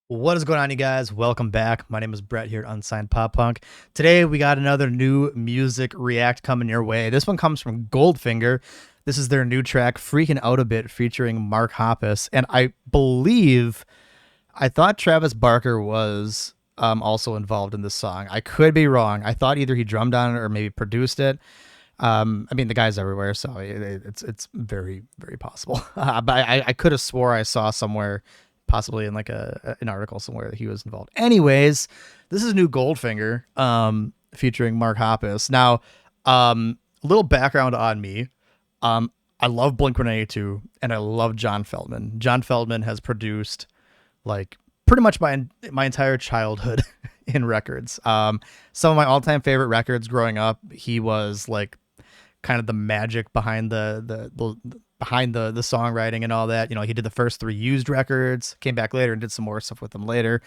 What is going on, you guys? Welcome back. My name is Brett here at Unsigned Pop Punk. Today, we got another new music react coming your way. This one comes from Goldfinger. This is their new track, Freaking Out a Bit, featuring Mark Hoppus. And I thought Travis Barker was also involved in this song. I could be wrong. I thought either he drummed on it or maybe produced it. I mean, the guy's everywhere, so it's very, very possible. But I could have swore I saw somewhere, possibly in like an article somewhere, that he was involved. Anyways, this is new Goldfinger, featuring Mark Hoppus. Now, a little background on me. I love Blink-182 and I love John Feldman. John Feldman has produced like pretty much my entire childhood in records. Some of my all-time favorite records growing up, he was like kind of the magic behind the songwriting and all that. You know, he did the first three Used records, came back later and did some more stuff with them later.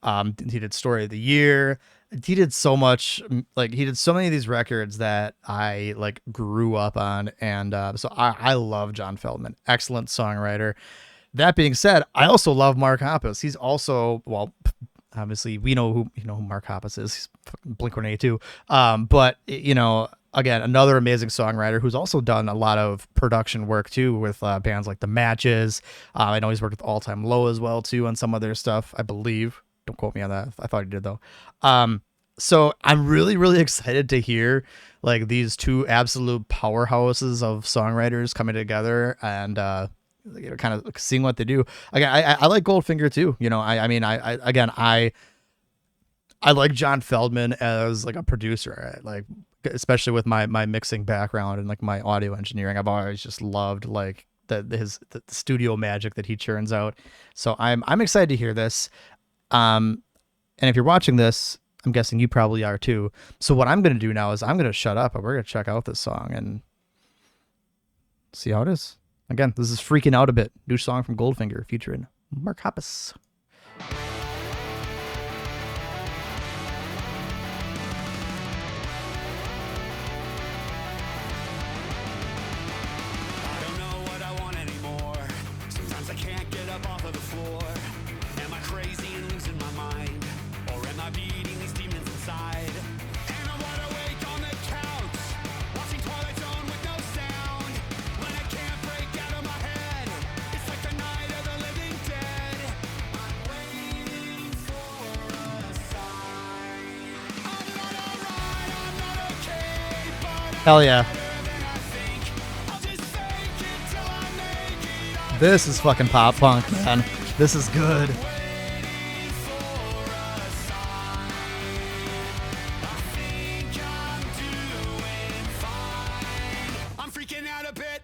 He did Story of the Year. He did so much, like he did so many of these records that I like grew up on, and so I love John Feldman. Excellent songwriter. That being said, I also love Mark Hoppus. He's also, well, obviously we know who Mark Hoppus is. He's Blink-182. But you know, again, another amazing songwriter who's also done a lot of production work too with bands like The Matches. I know he's worked with All Time Low as well too on some of their stuff, I believe. Don't quote me on that. I thought he did though. So I'm really, really excited to hear like these two absolute powerhouses of songwriters coming together and you know, kind of seeing what they do. Again, I like Goldfinger too. You know, I mean, I like John Feldman as like a producer, like especially with my mixing background and like my audio engineering. I've always just loved like the studio magic that he churns out. So I'm excited to hear this. And if you're watching this, I'm guessing you probably are too. So what I'm gonna do now is I'm gonna shut up and we're gonna check out this song and see how it is. Again, this is Freaking Out a Bit, new song from Goldfinger featuring Mark Hoppus. Hell yeah. This is fucking pop punk, man. This is good. I'm freaking out a bit.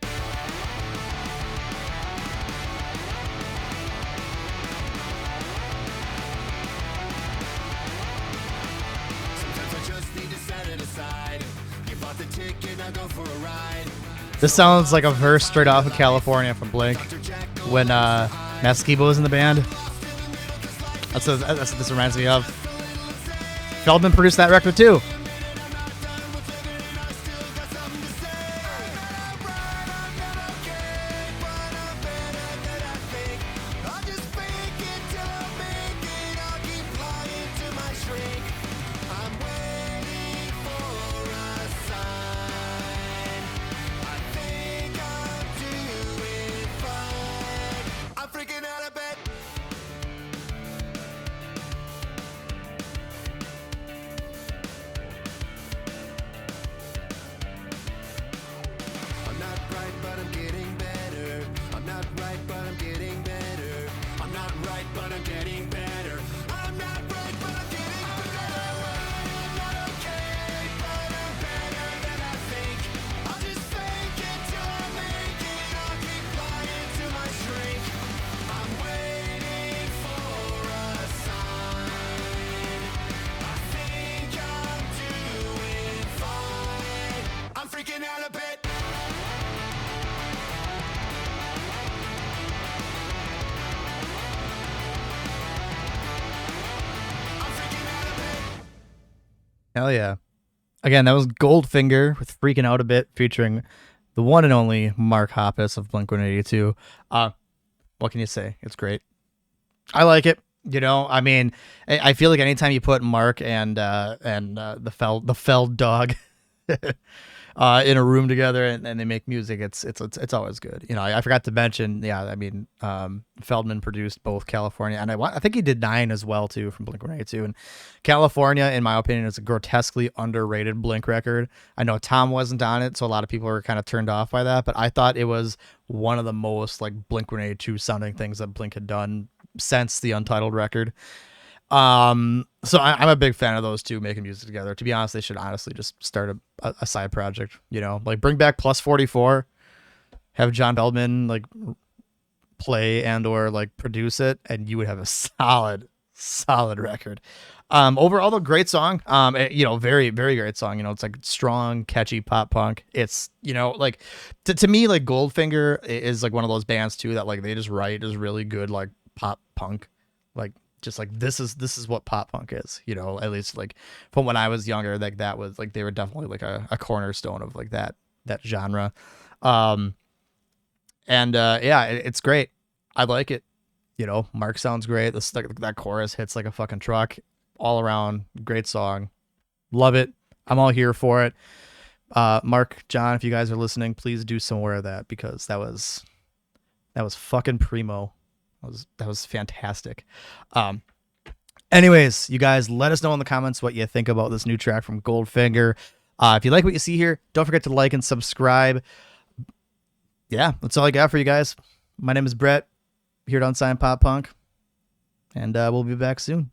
Sometimes I just need to set it aside. The ticket, I go for a ride. This sounds like a verse straight off of California from Blink when Matt Skiba was in the band. That's what this reminds me of. Feldman produced that record too. Hell yeah. Again, that was Goldfinger with Freaking Out a Bit featuring the one and only Mark Hoppus of Blink-182. What can you say? It's great. I like it. You know, I mean, I feel like anytime you put Mark and the Feld dog in a room together and they make music, it's always good. You know, I forgot to mention, yeah, I mean, Feldman produced both California and I think he did Nine as well too from Blink-182. And California, in my opinion, is a grotesquely underrated Blink record. I know Tom wasn't on it, so a lot of people were kind of turned off by that, but I thought it was one of the most like Blink-182 sounding things that Blink had done since the Untitled record. So I'm a big fan of those two making music together. To be honest, they should honestly just start a side project, you know, like bring back Plus 44, have John Feldman like play and or like produce it, and you would have a solid record. Overall though, great song. You know, very, very great song. You know, it's like strong, catchy pop punk. It's, you know, like to me, like Goldfinger is like one of those bands too that like they just write is really good, like pop punk, like just like this is what pop punk is, you know, at least like from when I was younger, like that was like they were definitely like a cornerstone of like that genre. um yeah, it's great. I like it. You know, Mark sounds great. This like, that chorus hits like a fucking truck. All around great song. Love it. I'm all here for it. Mark, John, if you guys are listening, please do some more of that because that was fucking primo. That was fantastic. Anyways, you guys, let us know in the comments what you think about this new track from Goldfinger. If you like what you see here, don't forget to like and subscribe. Yeah, that's all I got for you guys. My name is Brett, here at Unsigned Pop Punk, and we'll be back soon.